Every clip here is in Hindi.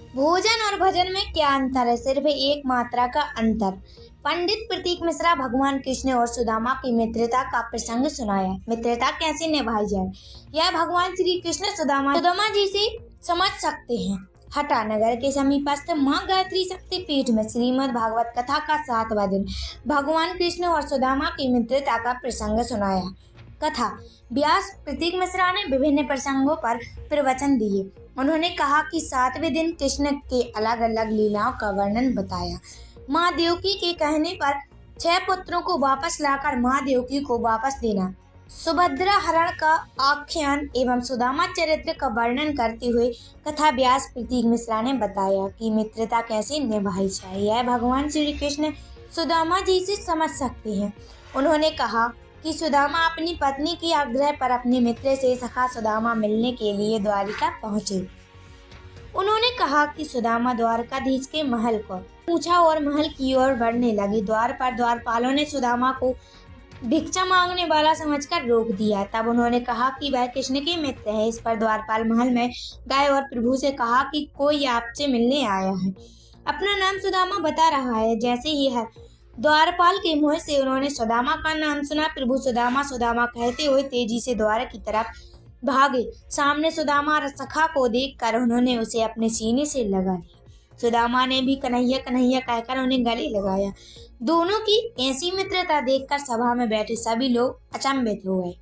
भोजन और भजन में क्या अंतर है? सिर्फ एक मात्रा का अंतर। पंडित प्रतीक मिश्रा भगवान कृष्ण और सुदामा की मित्रता का प्रसंग सुनाया। मित्रता कैसे निभाई जाए, यह भगवान श्री कृष्ण सुदामा जी से समझ सकते हैं। हटा नगर के समीपस्थ मां गायत्री शक्ति पीठ में श्रीमद् भागवत कथा का 7वां दिन भगवान कृष्ण और सुदामा की मित्रता का प्रसंग सुनाया। कथा व्यास प्रतीक मिश्रा ने विभिन्न प्रसंगों पर प्रवचन दिए। उन्होंने कहा कि 7वें दिन कृष्ण के अलग अलग लीलाओं का वर्णन बताया। माँ देवकी के कहने पर 6 पुत्रों को वापस लाकर माँ देवकी को वापस देना, सुभद्रा हरण का आख्यान एवं सुदामा चरित्र का वर्णन करते हुए कथा व्यास प्रतीक मिश्रा ने बताया कि मित्रता कैसे निभाई जाए, यह भगवान श्री कृष्ण सुदामा जी से समझ सकते हैं। उन्होंने कहा कि सुदामा अपनी पत्नी के आग्रह पर अपने मित्र से सखा सुदामा मिलने के लिए द्वारिका पहुंचे। उन्होंने कहा कि सुदामा द्वारकाधीश के महल को पूछा और महल की ओर बढ़ने लगी। द्वार पर द्वारपालों ने सुदामा को भिक्षा मांगने वाला समझकर रोक दिया। तब उन्होंने कहा कि वह कृष्ण के मित्र है। इस पर द्वारपाल महल में गए और प्रभु से कहा कि कोई आपसे मिलने आया है, अपना नाम सुदामा बता रहा है। जैसे ही है द्वारपाल के मुंह से उन्होंने सुदामा का नाम सुना। प्रभु सुदामा सुदामा कहते हुए तेजी से द्वार की तरफ भागे। सामने सुदामा सखा को देखकर उन्होंने उसे अपने सीने से लगा लिया। सुदामा ने भी कन्हैया कन्हैया कहकर उन्हें गले लगाया। दोनों की ऐसी मित्रता देखकर सभा में बैठे सभी लोग अचंभित हो गए।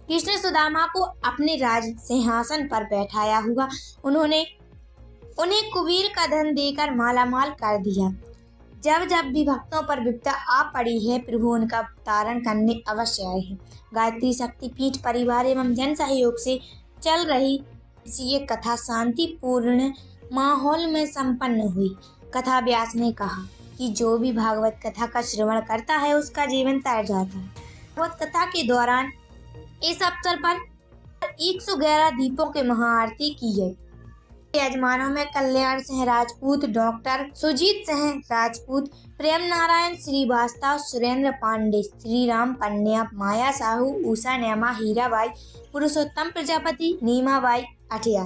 कृष्ण सुदामा को अपने राज सिंहासन पर बैठाया हुआ उन्होंने उन्हें कुबेर का धन देकर मालामाल कर दिया। जब जब भी भक्तों पर विपदा आ पड़ी है, प्रभु उनका तारण करने अवश्य आए हैं। गायत्री शक्ति पीठ परिवार एवं जन सहयोग से चल रही ये कथा शांतिपूर्ण माहौल में संपन्न हुई। कथा व्यास ने कहा कि जो भी भागवत कथा का श्रवण करता है उसका जीवन तर जाता है। भागवत कथा के दौरान इस अवसर पर 111 दीपों के महाआरती की गई। यजमानों में कल्याण सिंह राजपूत, डॉक्टर सुजीत सिंह राजपूत, प्रेम नारायण श्रीवास्तव, सुरेंद्र पांडे, श्री राम पन्या, माया साहू, उषा नेमा, हीराबाई, पुरुषोत्तम प्रजापति, नीमाबाई अठिया,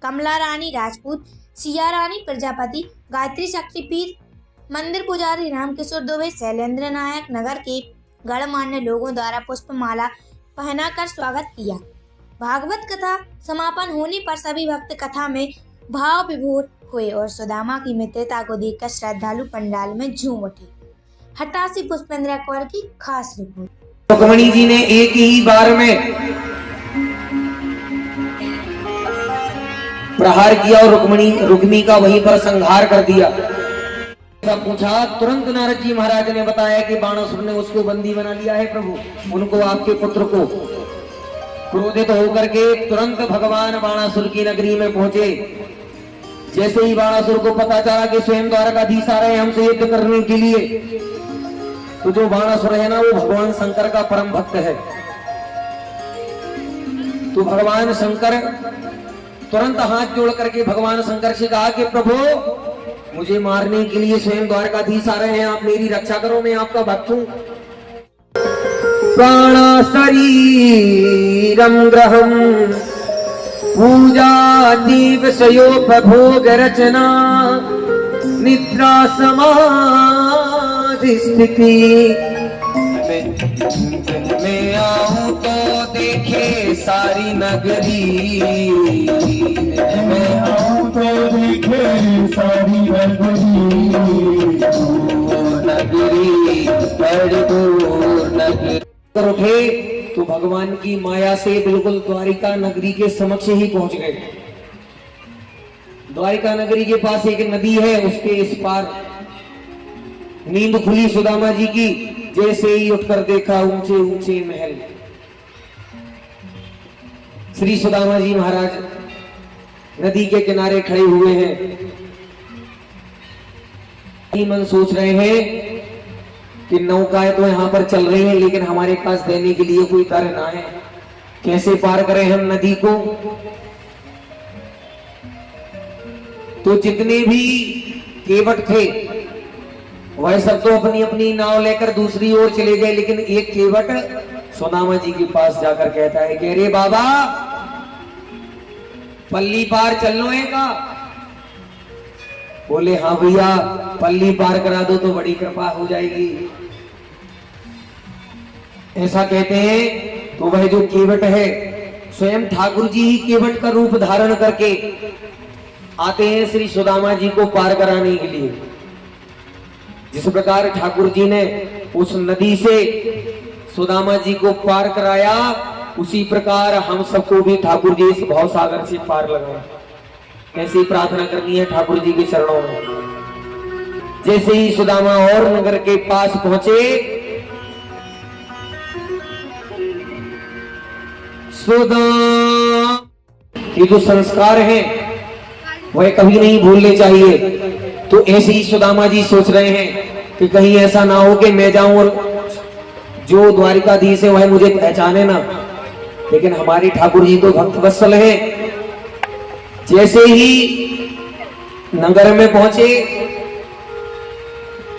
कमला रानी राजपूत, सिया रानी प्रजापति, गायत्री शक्तिपीठ मंदिर पुजारी रामकिशोर दुबे, शैलेंद्र नायक नगर के गणमान्य लोगों द्वारा पुष्पमाला पहनाकर स्वागत किया। भागवत कथा समापन होने पर सभी भक्त कथा में भाव विभोर हुए और सुदामा की मित्रता को देखकर श्रद्धालु पंडाल में झूम उठे। हट्टा से पुष्पेंद्र कौर की खास रिपोर्ट। रुक्मिणी जी ने एक ही बार में प्रहार किया और रुक्मी का वहीं पर संहार कर दिया। पूछा, तुरंत नारद जी महाराज ने बताया कि बाणासुर ने उसको बंदी बना लिया है प्रभु, उनको आपके पुत्र को। क्रोधित होकर के तुरंत भगवान बाणासुर की नगरी में पहुंचे। जैसे ही बाणासुर को पता चला कि स्वयं द्वारकाधीश आ रहे हैं हमसे युद्ध करने के लिए, तो जो बाणासुर है ना वो भगवान शंकर का परम भक्त है। तो भगवान शंकर तुरंत हाथ जोड़ करके भगवान शंकर से कहा कि प्रभु, मुझे मारने के लिए स्वयं द्वारकाधीश आ रहे हैं, आप मेरी रक्षा करो, मैं आपका भक्त हूं। प्राण शरीरम ग्रहम पूजा दिवसयोपभोग रचना निद्रा समाधि स्थिति मैं आऊं तो देखे सारी नगरी, मैं आऊं तो देखे सारी नगरी बड़ी दूर नगरी। उठे तो भगवान की माया से बिल्कुल द्वारिका नगरी के समक्ष ही पहुंच गए। द्वारिका नगरी के पास एक नदी है, उसके इस पार नींद खुली सुदामा जी की। जैसे ही उठकर देखा ऊंचे ऊंचे महल। श्री सुदामा जी महाराज नदी के किनारे खड़े हुए हैं। मन सोच रहे हैं कि नौकाएं तो यहाँ पर चल रही हैं, लेकिन हमारे पास देने के लिए कोई तर ना है, कैसे पार करें हम नदी को। तो जितने भी केवट थे वह सब तो अपनी अपनी नाव लेकर दूसरी ओर चले गए, लेकिन एक केवट सुदामा जी के पास जाकर कहता है कि अरे बाबा, पल्ली पार चल लो का बोले हाँ भैया, पल्ली पार करा दो तो बड़ी कृपा हो जाएगी। ऐसा कहते हैं। तो वह जो केवट है, स्वयं ठाकुर जी ही केवट का रूप धारण करके आते हैं श्री सुदामा जी को पार कराने के लिए। जिस प्रकार ठाकुर जी ने उस नदी से सुदामा जी को पार कराया, उसी प्रकार हम सबको भी ठाकुर जी इस भवसागर से पार लगाए। ऐसी प्रार्थना करनी है ठाकुर जी के चरणों में। जैसे ही सुदामा और नगर के पास पहुंचे, सुदामा ये जो संस्कार है वह कभी नहीं भूलने चाहिए। तो ऐसे ही सुदामा जी सोच रहे हैं कि कहीं ऐसा ना हो कि मैं जाऊं और जो द्वारिकाधीश है वह मुझे पहचाने ना। लेकिन हमारी ठाकुर जी तो भक्त वत्सल है। जैसे ही नगर में पहुंचे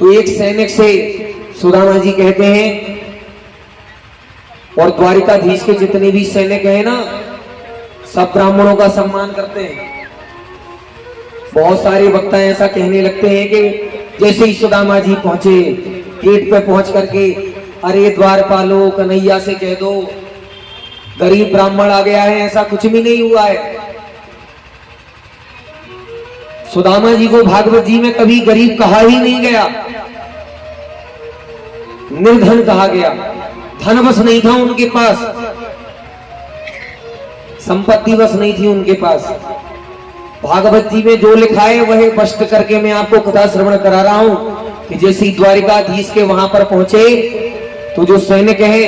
तो एक सैनिक से सुदामा जी कहते हैं, और द्वारिकाधीश के जितने भी सैनिक हैं ना, सब ब्राह्मणों का सम्मान करते हैं। बहुत सारे वक्ता ऐसा कहने लगते हैं कि जैसे ही सुदामा जी पहुंचे, गेट पे पहुंच करके अरे द्वारपालो कन्हैया से कह दो गरीब ब्राह्मण आ गया है। ऐसा कुछ भी नहीं हुआ है। सुदामा जी को भागवत जी में कभी गरीब कहा ही नहीं गया, निर्धन कहा गया। धन बस नहीं था उनके पास, संपत्ति बस नहीं थी उनके पास। भागवत जी में जो लिखा है वह स्पष्ट करके मैं आपको कथा श्रवण करा रहा हूं कि जैसे द्वारिकाधीश के वहां पर पहुंचे तो जो सैनिक है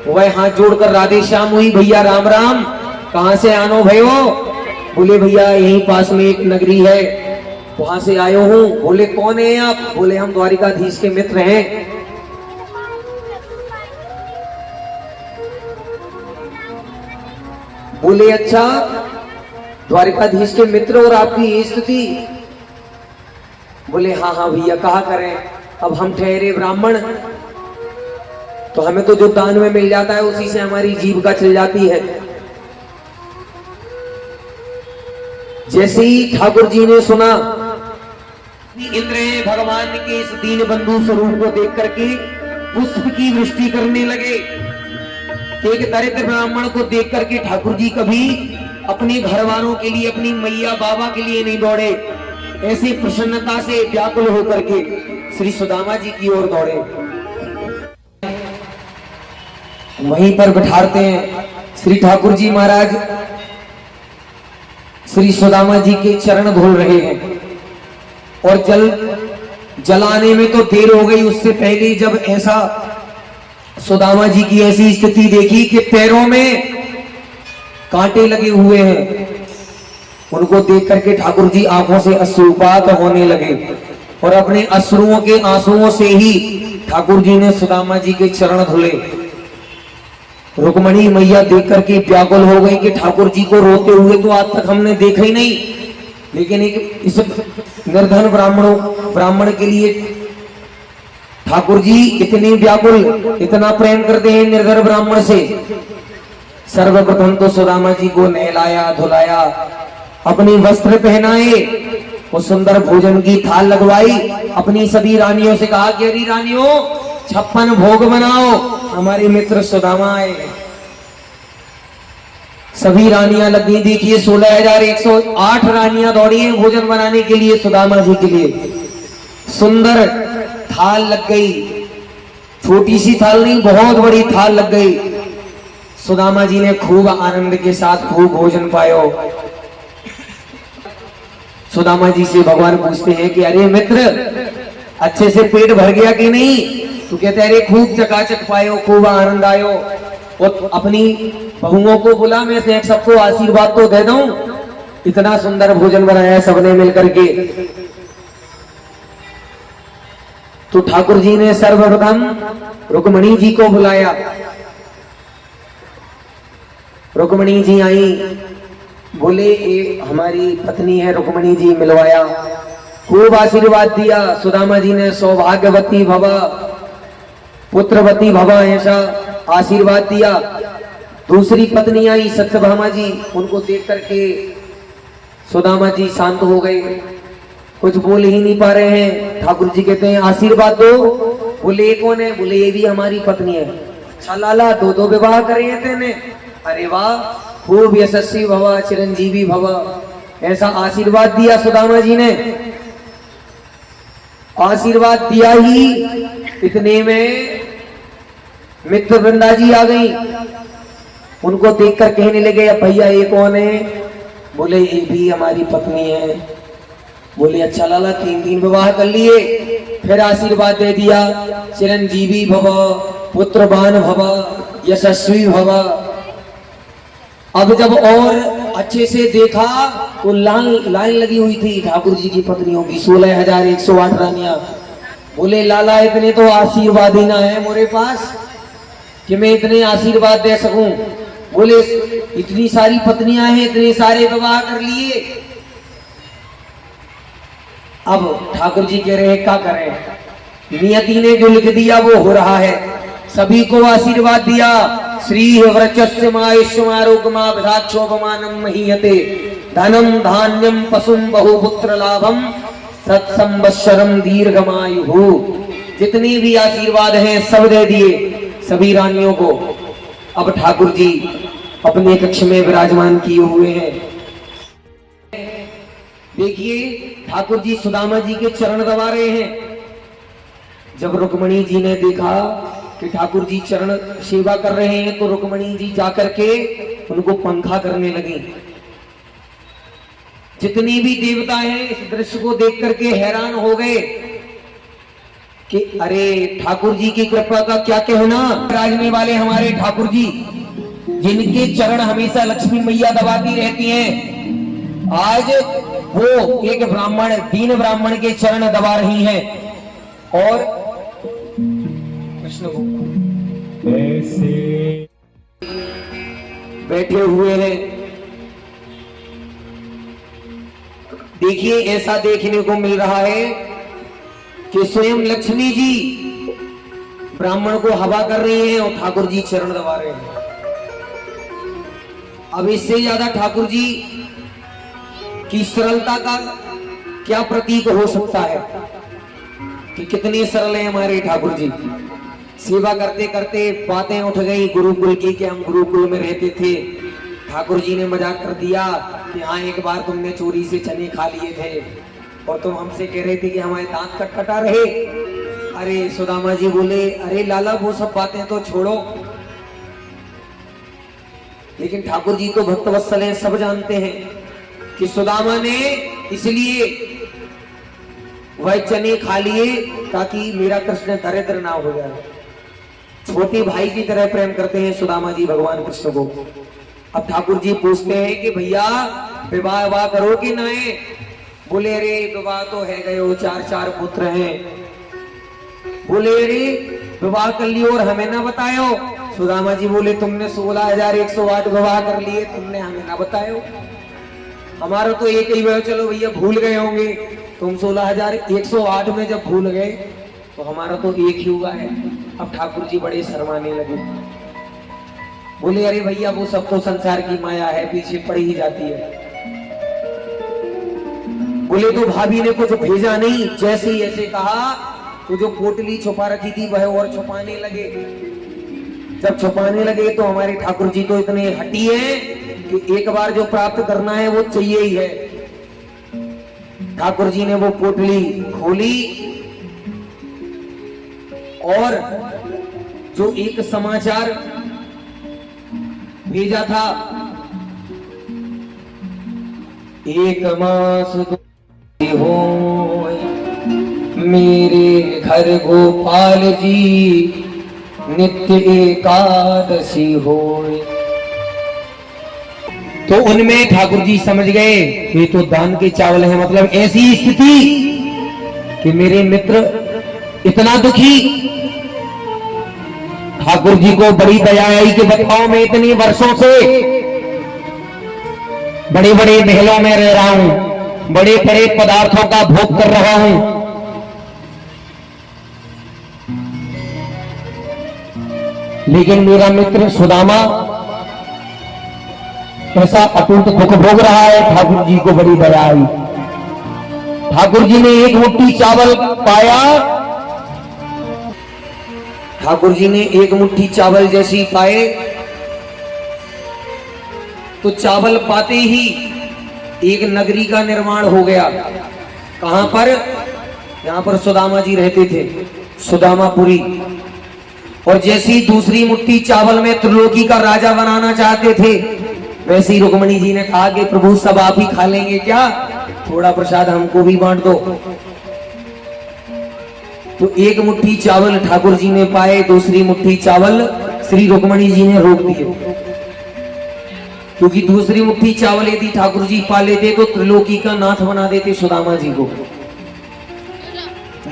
वह हाथ जोड़कर राधे श्याम हुई, भैया राम राम, कहां से आनो भयो? बोले भैया यहीं पास में एक नगरी है, वहां से आयो हूं। बोले कौन है आप? बोले हम द्वारिकाधीश के मित्र हैं। बोले अच्छा, द्वारिकाधीश के मित्र और आपकी ये स्थिति? बोले हाँ हाँ भैया, कहा करें, अब हम ठहरे ब्राह्मण, तो हमें तो जो दान में मिल जाता है उसी से हमारी जीविका चल जाती है। जैसे ही ठाकुर जी ने सुना, इंद्र भगवान के इस दीन बंधु स्वरूप को देख करके पुष्प की वृष्टि करने लगे। एक दरिद्र ब्राह्मण को देख करके ठाकुर जी कभी अपने घर वालों के लिए, अपनी मैया बाबा के लिए नहीं दौड़े। ऐसी प्रसन्नता से व्याकुल होकर के श्री सुदामा जी की ओर दौड़े। वहीं पर बिठाते हैं श्री ठाकुर जी महाराज श्री सुदामा जी के चरण धुल रहे हैं। और जलाने में तो देर हो गई, उससे पहले जब ऐसा सुदामा जी की ऐसी स्थिति देखी कि पैरों में कांटे लगे हुए हैं, उनको देख करके ठाकुर जी आंखों से अश्रुपात होने लगे। और अपने अश्रुओं के आंसुओं से ही ठाकुर जी ने सुदामा जी के चरण धुले। रुक्मणी मैया देख करके व्याकुल हो गई कि ठाकुर जी को रोते हुए तो आज तक हमने देखा ही नहीं। लेकिन एक इस निर्धन ब्राह्मण के लिए ठाकुर जी इतने व्याकुल, इतना प्रेम करते हैं निर्धन ब्राह्मण से। सर्वप्रथम तो सुदामा जी को नहलाया धुलाया, अपनी वस्त्र पहनाए, वो सुंदर भोजन की थाल लगवाई। अपनी सभी रानियों से कहा कि अरे रानियों 56 भोग बनाओ, हमारे मित्र सुदामा आए। सभी रानियां लगी। देखिए 16,108 रानियां दौड़ी हैं भोजन बनाने के लिए सुदामा जी के लिए। सुंदर थाल लग गई, छोटी सी थाल नहीं, बहुत बड़ी थाल लग गई। सुदामा जी ने खूब आनंद के साथ खूब भोजन पायो। सुदामा जी से भगवान पूछते हैं कि अरे मित्र, अच्छे से पेट भर गया कि नहीं? तो कहते अरे खूब चकाचक पायो, खूब आनंद आयो। और अपनी बहुओं को बुला, मैं से सबको आशीर्वाद तो दे दूं, इतना सुंदर भोजन बनाया सबने मिलकर के। तो ठाकुर जी ने सर्वप्रथम रुक्मणी जी को बुलाया। रुक्मणी जी आई, बोले ये हमारी पत्नी है रुक्मणी जी, मिलवाया, खूब आशीर्वाद दिया। सुदामा जी ने सौभाग्यवती भव, पुत्रवती भव, ऐसा आशीर्वाद दिया। दूसरी पत्नी आई सत्यभामा जी, उनको देख करके सुदामा जी शांत हो गए। कुछ बोल ही नहीं पा रहे हैं। ठाकुर जी कहते हैं आशीर्वाद दो। बोले ये कौन है? बोले ये भी हमारी पत्नी है। अच्छा लाला, दो विवाह करे तेने? अरे वाह, खूब यशस्वी भव, चिरंजीवी भव, ऐसा आशीर्वाद दिया सुदामा जी ने। आशीर्वाद दिया ही इतने में मित्र वृंदा जी आ गई। उनको देखकर कहने लगे भैया ये कौन है? बोले ये भी हमारी पत्नी है। बोले अच्छा लाला, 3 विवाह कर लिए। फिर आशीर्वाद दे दिया, चिरंजीवी भव, पुत्रवान भव, यशस्वी भव। अब जब और अच्छे से देखा तो लाइन लगी हुई थी ठाकुर जी की पत्नियों की, 16,108 रानियां। बोले लाला, इतने तो आशीर्वाद ही ना है मोरे पास कि मैं इतने आशीर्वाद दे सकूं। बोले इतनी सारी पत्नियां हैं, इतने सारे विवाह कर लिए। अब ठाकुर जी कह रहे क्या करें, नियति ने जो लिख दिया वो हो रहा है। सभी को आशीर्वाद दिया। श्री व्रचस्य मायुष्यमारोग्यमा विधाक्षोभमानम महीयते धनम धान्यम पशुम बहुपुत्र लाभम सत्संवत्सरम दीर्घमायु। जितने भी आशीर्वाद हैं सब दे दिए सभी रानियों को। अब ठाकुर जी अपने कक्ष में विराजमान किए हुए हैं। देखिए ठाकुर जी सुदामा जी के चरण दबा रहे हैं। जब रुक्मणी जी ने देखा कि ठाकुर जी चरण सेवा कर रहे हैं तो रुक्मणी जी जाकर के उनको पंखा करने लगी। जितनी भी देवता हैं इस दृश्य को देख करके हैरान हो गए कि अरे ठाकुर जी की कृपा का क्या कहना। राजने वाले हमारे ठाकुर जी, जिनके चरण हमेशा लक्ष्मी मैया दबाती रहती हैं, आज वो एक ब्राह्मण, 3 ब्राह्मण के चरण दबा रही हैं और कृष्ण को ऐसे बैठे हुए हैं। देखिए ऐसा देखने को मिल रहा है कि स्वयं लक्ष्मी जी ब्राह्मण को हवा कर रही हैं और ठाकुर जी चरण दबा रहे हैं। अब इससे ज्यादा ठाकुर जी की सरलता का क्या प्रतीक हो सकता है कि कितने सरल हैं हमारे ठाकुर जी। सेवा करते करते बातें उठ गई गुरुकुल की कि हम गुरुकुल में रहते थे। ठाकुर जी ने मजाक कर दिया कि हाँ एक बार तुमने चोरी से चने खा लिए थे और तुम हमसे कह रहे थे कि हमारे दांत कटकटा रहे। अरे सुदामा जी बोले अरे लाला वो सब बातें तो छोड़ो। लेकिन ठाकुर जी तो भक्तवत्सल हैं, सब जानते हैं कि सुदामा ने इसलिए वह चने खा लिए ताकि मेरा कृष्ण दरिद्र ना हो जाए। छोटे भाई की तरह प्रेम करते हैं सुदामा जी भगवान कृष्ण को। अब ठाकुर जी पूछते हैं कि भैया विवाह करो कि नहीं? बोले अरे विवाह तो है गयो, 4 पुत्र हैं। बोले अरे विवाह कर लियो और हमें ना बतायो। सुदामा जी बोले तुमने 16,108 विवाह कर लिए, तुमने हमें ना बतायो। हमारा तो एक ही हुआ, चलो भैया भूल गए होंगे, तुम 16,108 में जब भूल गए तो हमारा तो एक ही हुआ है। अब ठाकुर जी बड़े शर्माने लगे। बोले अरे भैया वो सब तो संसार की माया है, पीछे पड़ी ही जाती है। बोले तो भाभी ने कुछ भेजा नहीं? जैसे ही ऐसे कहा तो जो पोटली छुपा रखी थी वह और छुपाने लगे। जब छुपाने लगे तो हमारे ठाकुर जी तो इतने हटी हैं कि एक बार जो प्राप्त करना है वो चाहिए ही है। ठाकुर जी ने वो पोटली खोली और जो एक समाचार भेजा था, एक मास हो मेरे घर गोपाल जी नित्य एकादशी हो। तो उनमें ठाकुर जी समझ गए ये तो दान के चावल है। मतलब ऐसी स्थिति कि मेरे मित्र इतना दुखी। ठाकुर जी को बड़ी दया आई कि बताओ मैं इतनी वर्षों से बड़े बड़े महलों में रह रहा हूं, बड़े बड़े पदार्थों का भोग कर रहा हूं, लेकिन मेरा मित्र सुदामा ऐसा अटूट दुख भोग रहा है। ठाकुर जी को बड़ी दया आई। ठाकुर जी ने एक मुट्ठी चावल पाया, ठाकुर जी ने एक मुट्ठी चावल जैसी पाए तो चावल पाते ही एक नगरी का निर्माण हो गया। कहां पर? यहां पर सुदामा जी रहते थे, सुदामापुरी। और जैसी दूसरी मुट्ठी चावल में त्रिलोकी का राजा बनाना चाहते थे, वैसे ही रुक्मणी जी ने कहा कि प्रभु सब आप ही खा लेंगे क्या, थोड़ा प्रसाद हमको भी बांट दो। तो एक मुट्ठी चावल ठाकुर जी ने पाए, दूसरी मुट्ठी चावल श्री रुक्मणी जी ने रोक दिए, क्योंकि दूसरी मुट्ठी चावल यदि ठाकुर जी पा लेते तो त्रिलोकी का नाथ बना देते सुदामा जी को।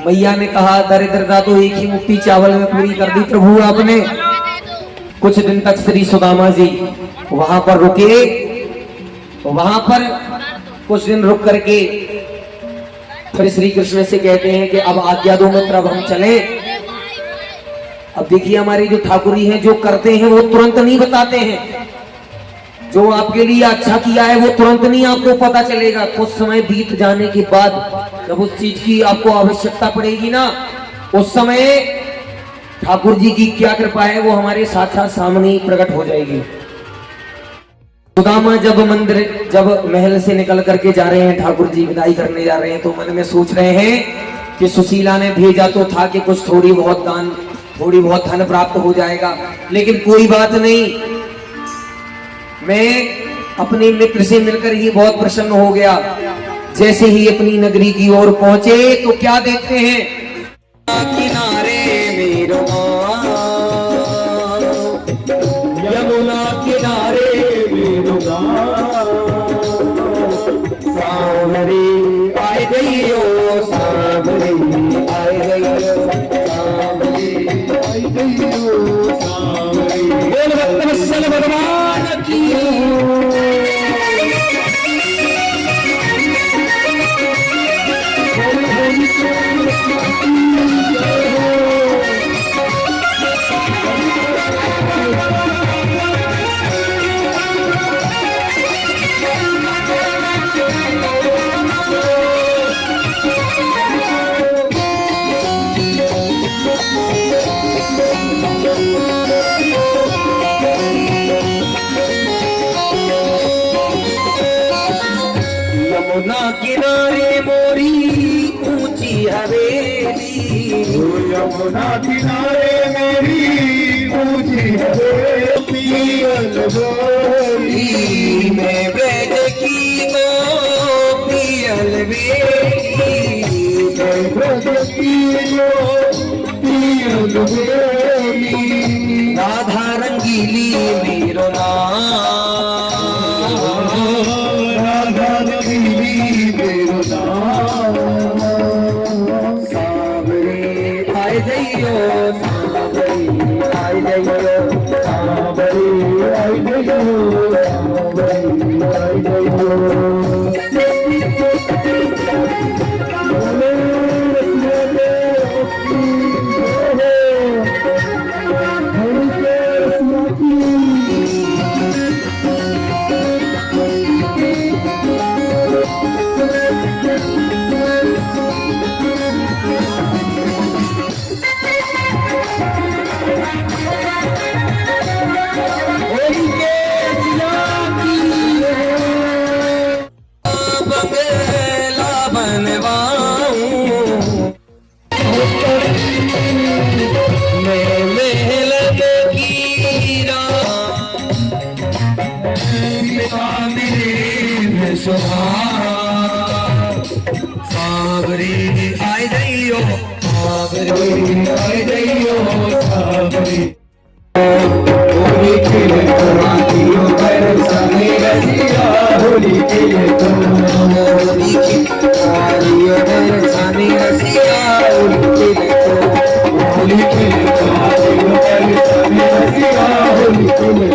मैया ने कहा दरिद्रता तो एक ही मुट्ठी चावल में पूरी कर दी प्रभु आपने। कुछ दिन तक श्री सुदामा जी वहां पर रुके, वहां पर कुछ दिन रुक करके फिर श्री कृष्ण से कहते हैं कि अब आज्ञा दो मित्र, अब हम चले। अब देखिए हमारे जो ठाकुरी हैं जो करते हैं वो तुरंत नहीं बताते हैं, जो आपके लिए अच्छा किया है वो तुरंत नहीं आपको पता चलेगा। कुछ समय बीत जाने के बाद जब उस चीज की आपको आवश्यकता पड़ेगी ना, उस समय ठाकुर जी की क्या कृपा है वो हमारे साक्षात सामने ही प्रकट हो जाएगी। सुदामा जब महल से निकल करके जा रहे हैं, ठाकुर जी विदाई करने जा रहे हैं, तो मन में सोच रहे हैं कि सुशीला ने भेजा तो था कि कुछ थोड़ी बहुत धन प्राप्त हो जाएगा, लेकिन कोई बात नहीं, मैं अपने मित्र से मिलकर ही बहुत प्रसन्न हो गया। जैसे ही अपनी नगरी की ओर पहुंचे तो क्या देखते हैं, किनारे मेरो यमुना किनारे मेरो सावरी आए गई ओ सावरी आए गई ओ सावरी आए गई ओ सावरी। बोल भक्तवत्सल भगवान की। यमुना किनारे मोरी ऊंची हवेली, यमुना किनारे मेरी ऊंची हवेली, मैं ब्रज की तो पियल बेली, मैं ब्रज की तो पियल बेली, राधा रंगीली मेरो नाम, सावरी आए जइयो, सावरी आए जइयो, सावरी होली खेले तुम्हारियो बरसाने रसिया, होली खेले तुम्हारी तुम्हारियो बरसाने रसिया, होली खेले तुम्हारियो बरसाने रसिया, होली खेले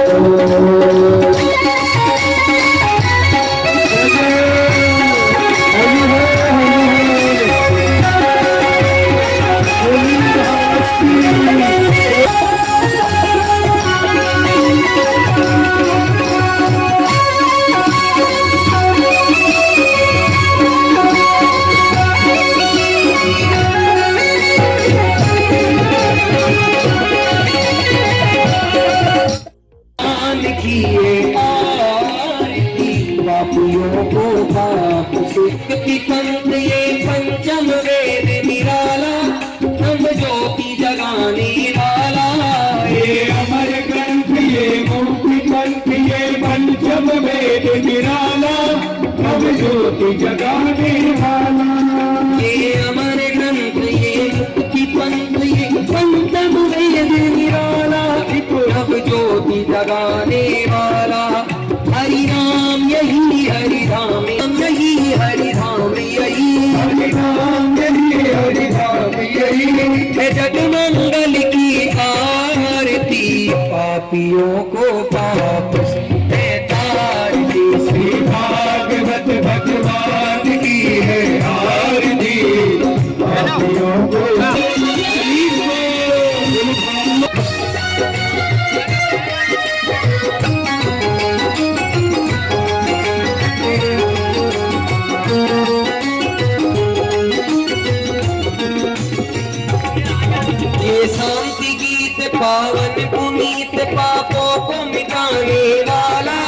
पापियों को पाप से क्योंकि पंथ ये पंचम वेद निराला हम ज्योति जगाने वाला ये अमर ग्रंथ ये मुक्ति पंथ ये पंचम वेद निराला नव ज्योति जगाने वाला। ये अमर ग्रंथ ये मुक्ति पंथ ये पंचम वेद निराला नव ज्योति जगाने वाला। हरि राम यही हरि राम यही हरि राम यही हरि राम यही हरि राम यही है जग मंगल की आरती पापियों को पाप से तारती। श्री भागवत भगवान की है आरती पापियों को। ये शांति गीत पावन पुनीत पापों को मिटाने वाला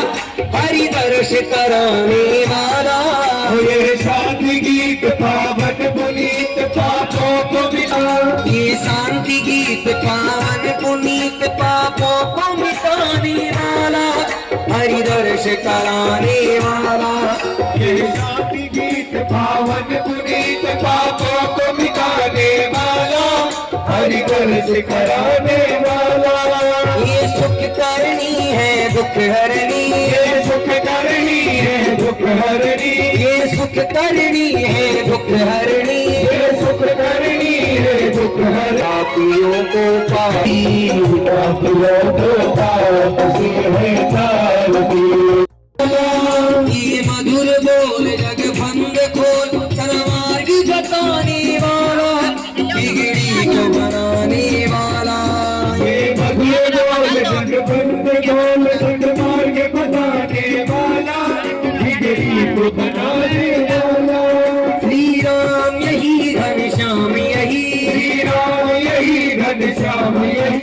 हरि दर्श कराने वाला। ये शांति गीत पावन पुनीत पापों को मिटा। ये शांति गीत पावन पुनीत पापों को मिटाने वाला हरि दर्श कराने वाला। ये शांति गीत पावन पुनीत पापों को मिटाने वाला हरि दर्श कराने वाला। ये सुख करनी है दुख हरनी ये सुख करनी है दुख हरनी ये सुख करनी है दुख हरनी ये सुख करनी है दुख हरनी। पापियों को पापी पापियों को पाप से है तारती। ये मधुर बोल जग बंद खोल सन्मार्ग बताने वाला बिगड़ी को बनाने वाला। ये मधुर बोल जग बंद खोल सन्मार्ग बताने वाला बिगड़ी को बनाने वाला। श्री राम यही घनश्याम यही श्री राम यही घनश्याम यही